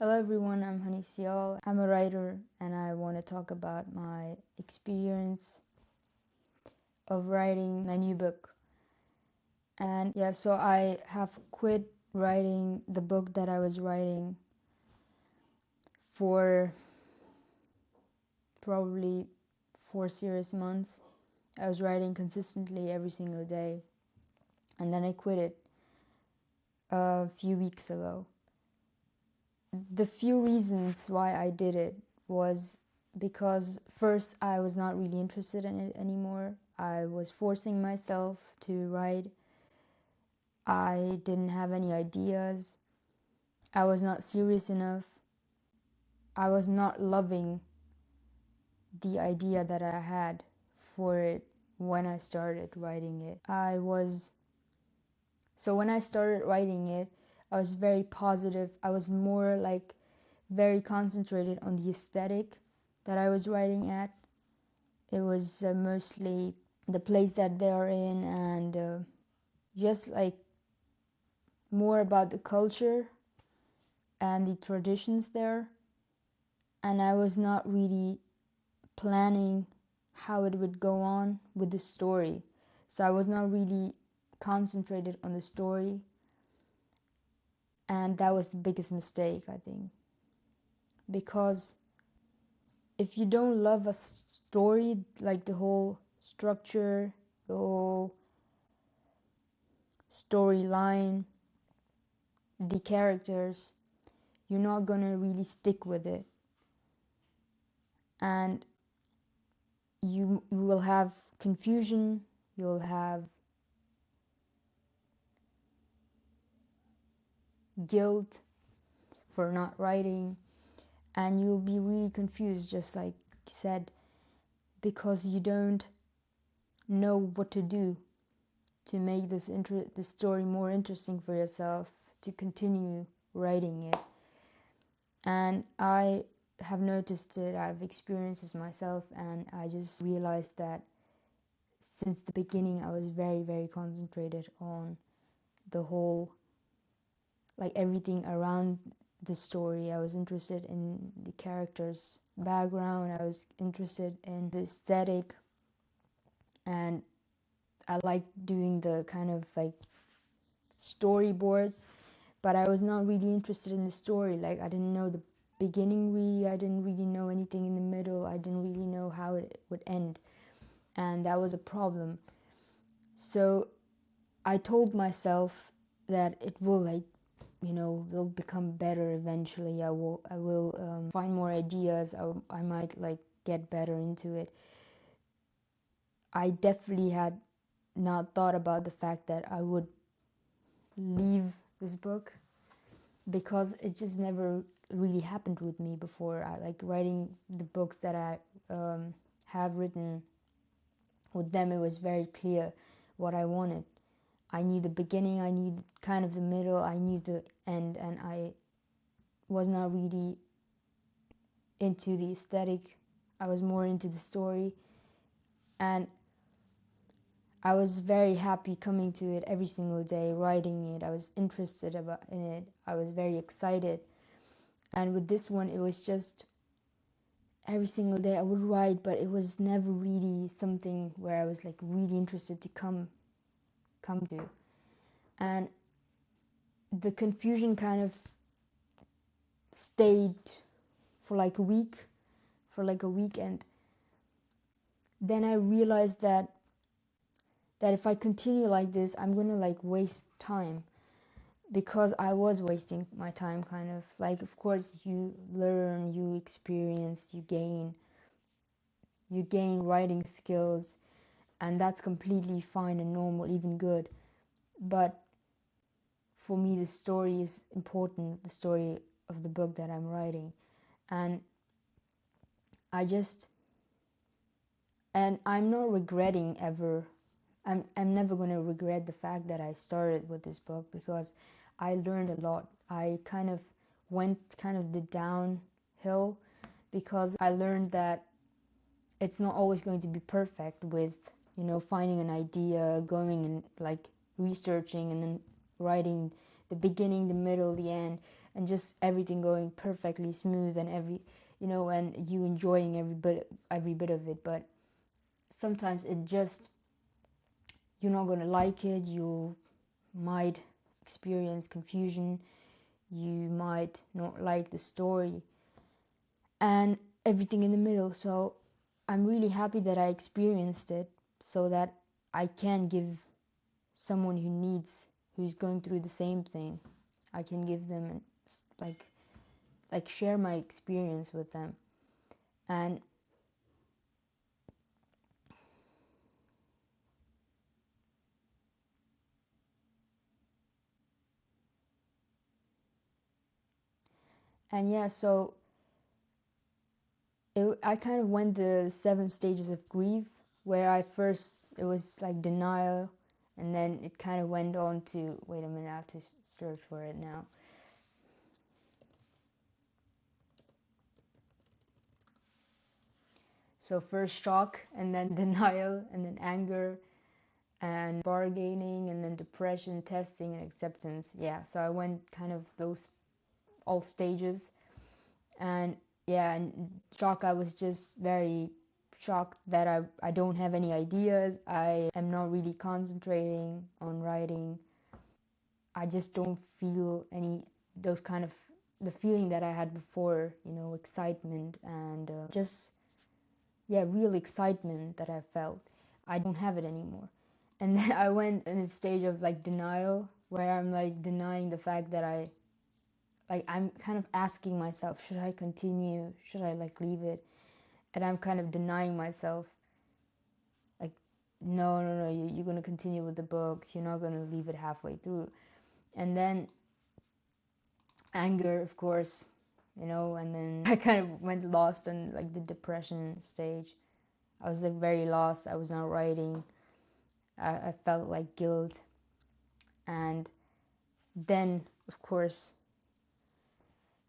Hello everyone, I'm Honey Sial. I'm a writer and I want to talk about my experience of writing my new book. And yeah, so I have quit writing the book that I was writing for probably 4 serious months. I was writing consistently every single day, and then I quit it a few weeks ago. The few reasons why I did it was because first, I was not really interested in it anymore. I was forcing myself to write. I didn't have any ideas. I was not serious enough. I was not loving the idea that I had for it when I started writing it. So when I started writing it, I was very positive. I was more like very concentrated on the aesthetic that I was writing at. It was mostly the place that they are in, and just like more about the culture and the traditions there. And I was not really planning how it would go on with the story. So I was not really concentrated on the story, and that was the biggest mistake, I think. Because if you don't love a story, like the whole structure, the whole storyline, the characters, you're not gonna really stick with it. And you will have confusion, you'll have guilt for not writing, and you'll be really confused, just like you said, because you don't know what to do to make the story more interesting for yourself, to continue writing it. And I have noticed it, I've experienced this myself, and I just realized that since the beginning I was very, very concentrated on the whole, like everything around the story. I was interested in the character's background, I was interested in the aesthetic, and I liked doing the kind of like storyboards, but I was not really interested in the story. Like, I didn't know the beginning really, I didn't really know anything in the middle, I didn't really know how it would end, and that was a problem. So I told myself that it will, like, they'll become better eventually. I will find more ideas. I might like get better into it. I definitely had not thought about the fact that I would leave this book, because it just never really happened with me before. I like writing the books that I have written. With them, it was very clear what I wanted. I knew the beginning, I knew kind of the middle, I knew the end, and I was not really into the aesthetic. I was more into the story, and I was very happy coming to it every single day, writing it. I was interested in it. I was very excited. And with this one, it was just every single day I would write, but it was never really something where I was like really interested to come to. And the confusion kind of stayed for like a week, and then I realized that if I continue like this, I'm gonna like waste time, because I was wasting my time kind of. Like, of course, you learn, you experience, you gain writing skills, and that's completely fine and normal, even good. But for me, the story is important, the story of the book that I'm writing. And I just, and I'm not regretting ever. I'm never going to regret the fact that I started with this book, because I learned a lot. I kind of went kind of the downhill, because I learned that it's not always going to be perfect with, finding an idea, going and like researching, and then writing the beginning, the middle, the end. and just everything going perfectly smooth, and and you enjoying every bit of it. But sometimes it just, you're not going to like it. You might experience confusion, you might not like the story, and everything in the middle. So I'm really happy that I experienced it, so that I can give someone who's going through the same thing, I can give them like share my experience with them. And yeah, so I kind of went the 7 stages of grief, where it was like denial, and then it kind of went on to, wait a minute, I have to search for it now. So first shock, and then denial, and then anger, and bargaining, and then depression, testing, and acceptance. Yeah, so I went kind of those all stages. And yeah, and shock, I was just very shocked that I don't have any ideas. I am not really concentrating on writing. I just don't feel any those kind of the feeling that I had before, excitement and just, yeah, real excitement that I felt. I don't have it anymore. And then I went in a stage of like denial, where I'm like denying the fact that I'm kind of asking myself, should I continue? Should I like leave it? And I'm kind of denying myself, like, no, no, no, you're going to continue with the book. You're not going to leave it halfway through. And then anger, of course, and then I kind of went lost in like the depression stage. I was like very lost. I was not writing. I felt like guilt. And then, of course,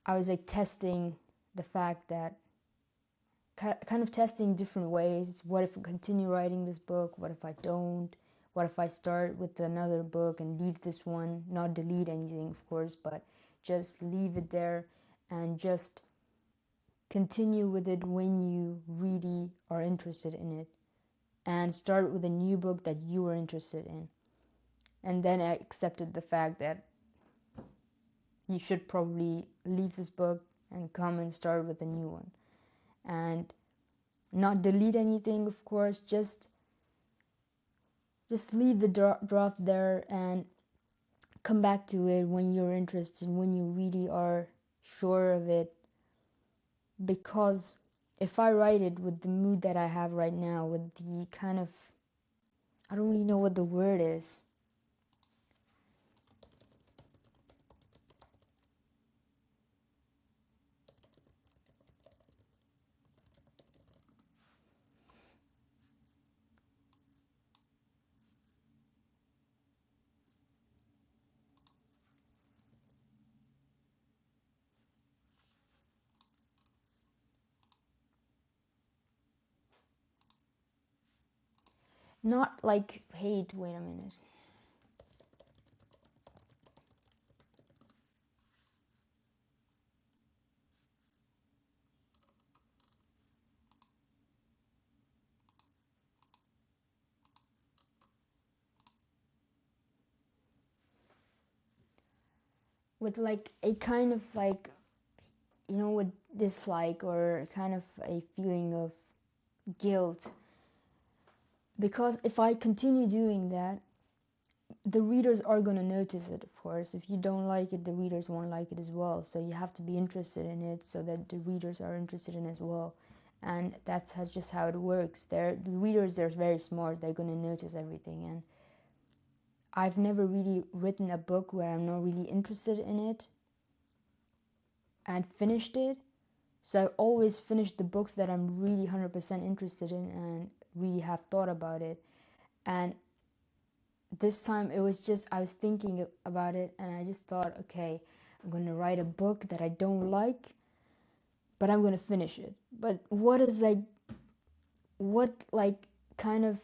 I was like testing the fact that, kind of testing different ways. What if I continue writing this book? What if I don't? What if I start with another book and leave this one? Not delete anything, of course, but just leave it there and just continue with it when you really are interested in it. And start with a new book that you are interested in. And then I accepted the fact that you should probably leave this book and come and start with a new one. And not delete anything, of course, just leave the draft there and come back to it when you're interested, when you really are sure of it. Because if I write it with the mood that I have right now, with the kind of, I don't really know what the word is. Not like hate, wait a minute. With like a kind of like, with dislike, or kind of a feeling of guilt. Because if I continue doing that, the readers are going to notice it, of course. If you don't like it, the readers won't like it as well. So you have to be interested in it so that the readers are interested in it as well. And that's just how it works. The readers, they're very smart. They're going to notice everything. And I've never really written a book where I'm not really interested in it and finished it. So I always finish the books that I'm really 100% interested in and really have thought about it. And this time it was just, I was thinking about it, and I just thought, okay, I'm going to write a book that I don't like, but I'm going to finish it. But what kind of,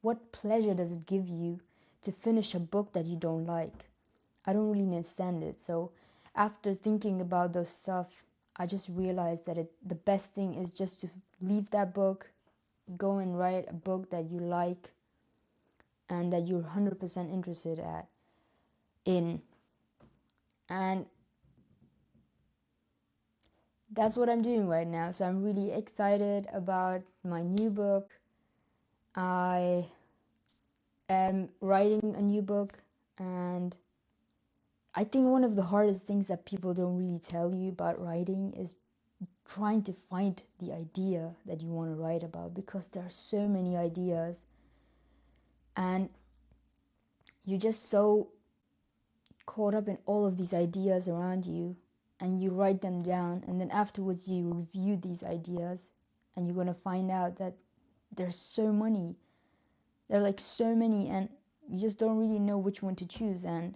what pleasure does it give you to finish a book that you don't like? I don't really understand it. So after thinking about those stuff, I just realized that the best thing is just to leave that book, go and write a book that you like and that you're 100% interested in. And that's what I'm doing right now. So I'm really excited about my new book. I am writing a new book, and I think one of the hardest things that people don't really tell you about writing is trying to find the idea that you want to write about, because there are so many ideas and you're just so caught up in all of these ideas around you, and you write them down, and then afterwards you review these ideas and you're going to find out that there's so many. There are like so many, and you just don't really know which one to choose, and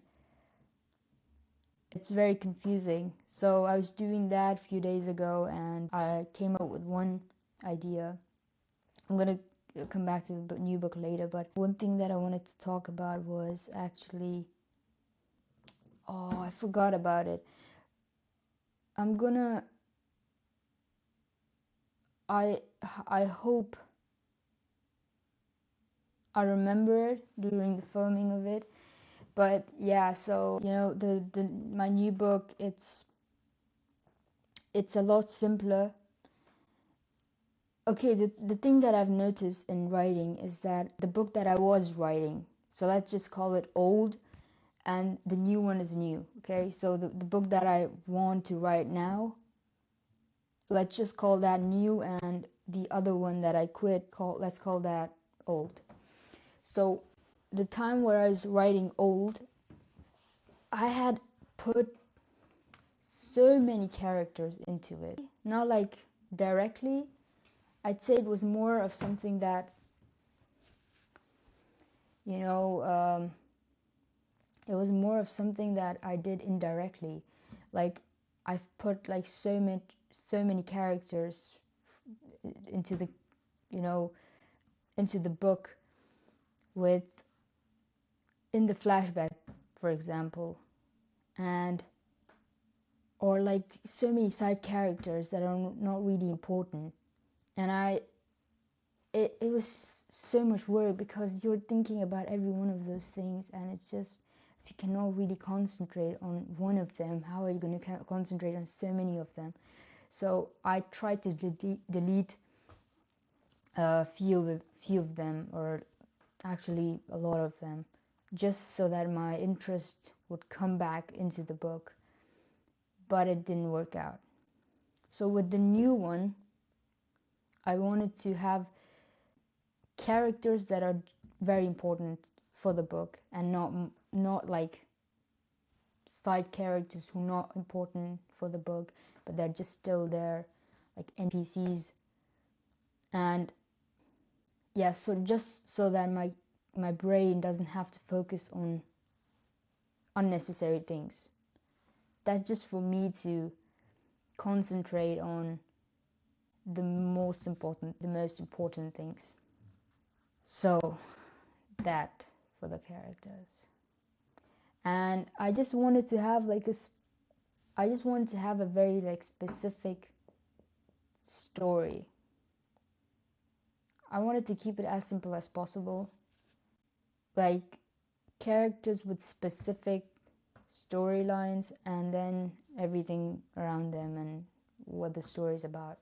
it's very confusing. So I was doing that a few days ago and I came up with one idea. I'm gonna come back to the new book later, but one thing that I wanted to talk about was actually, oh, I forgot about it. I'm gonna, I I hope I remember it during the filming of it. But yeah, so the my new book, it's a lot simpler. Okay, the thing that I've noticed in writing is that the book that I was writing, so let's just call it old, and the new one is new. Okay, so the book that I want to write now, let's just call that new, and the other one that I quit, let's call that old. So the time where I was writing old, I had put so many characters into it. Not like directly. I'd say it was more of something that, you know, it was more of something that I did indirectly. Like I've put like so many characters into the, into the book, with in the flashback, for example, and or like so many side characters that are not really important. And it was so much work, because you're thinking about every one of those things, and it's just, if you cannot really concentrate on one of them, how are you going to concentrate on so many of them? So I tried to delete a few of them, or actually a lot of them, just so that my interest would come back into the book. But it didn't work out. So with the new one, I wanted to have characters that are very important for the book, and not like side characters who are not important for the book, but they're just still there, like NPCs. And yeah, so just so that my brain doesn't have to focus on unnecessary things. That's just for me to concentrate on the most important things. So that for the characters. And I just wanted to have a very like specific story. I wanted to keep it as simple as possible, like characters with specific storylines, and then everything around them and what the story is about.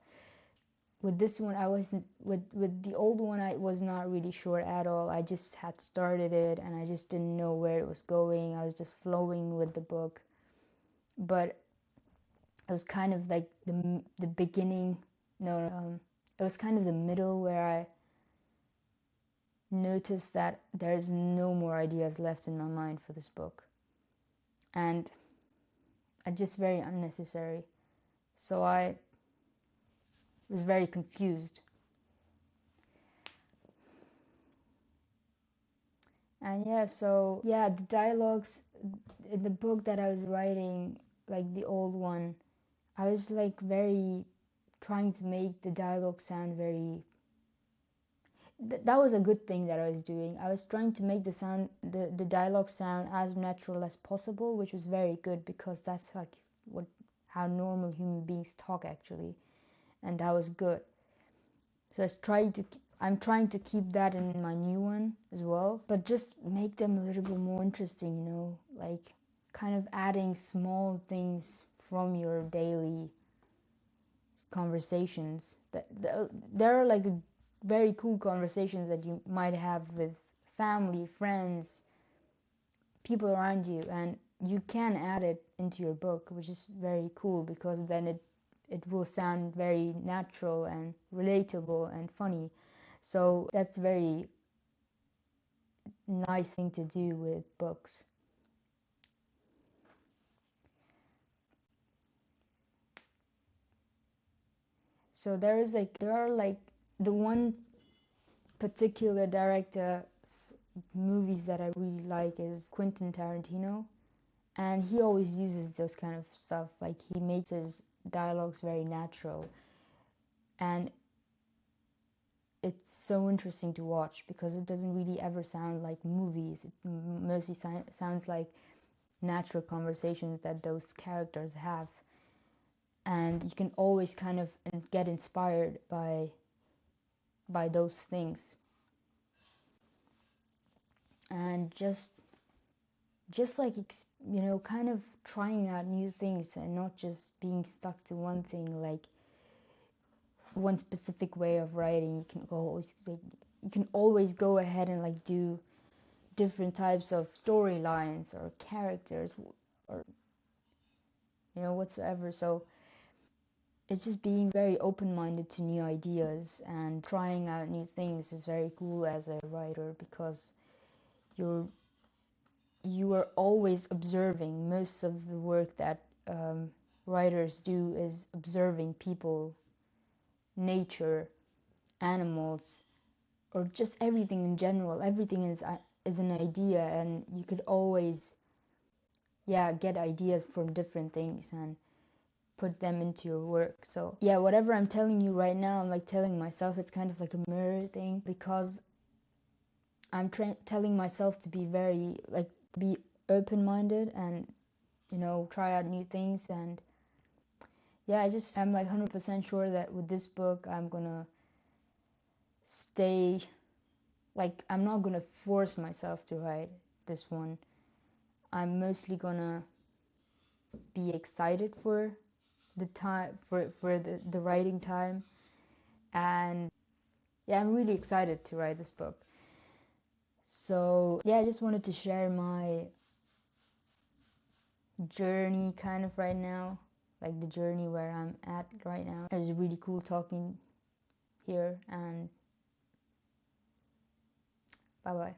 With this one, I wasn't with the old one, I was not really sure at all. I just had started it and I just didn't know where it was going. I was just flowing with the book. But it was kind of like the beginning. No, it was kind of the middle where I noticed that there's no more ideas left in my mind for this book, and it's just very unnecessary. So I was very confused. And yeah, the dialogues in the book that I was writing, like the old one, I was like very trying to make the dialogue sound very, that was a good thing that I was doing. I was trying to make the dialogue sound as natural as possible, which was very good because that's like what how normal human beings talk actually, and that was good. So I'm trying to keep that in my new one as well, but just make them a little bit more interesting, you know, like kind of adding small things from your daily conversations. There are like very cool conversations that you might have with family, friends, people around you, and you can add it into your book, which is very cool because then it will sound very natural and relatable and funny. So that's very nice thing to do with books. So there are like the one particular director's movies that I really like is Quentin Tarantino, and he always uses those kind of stuff. Like he makes his dialogues very natural, and it's so interesting to watch because it doesn't really ever sound like movies. It mostly sounds like natural conversations that those characters have, and you can always kind of get inspired by those things, and just like kind of trying out new things and not just being stuck to one thing, like one specific way of writing. You can always go ahead and like do different types of storylines or characters or whatsoever. So it's just being very open-minded to new ideas and trying out new things is very cool as a writer because you're you are always observing. Most of the work that writers do is observing people, nature, animals, or just everything in general. Everything is an idea, and you could always get ideas from different things and put them into your work. So yeah, whatever I'm telling you right now, I'm like telling myself. It's kind of like a mirror thing because I'm telling myself to be very to be open-minded and try out new things. And yeah, I'm like 100% sure that with this book I'm gonna stay, like I'm not gonna force myself to write this one. I'm mostly gonna be excited for the time, for the writing time. And yeah, I'm really excited to write this book. So yeah, I just wanted to share my journey kind of right now, like the journey where I'm at right now. It was really cool talking here, and bye bye.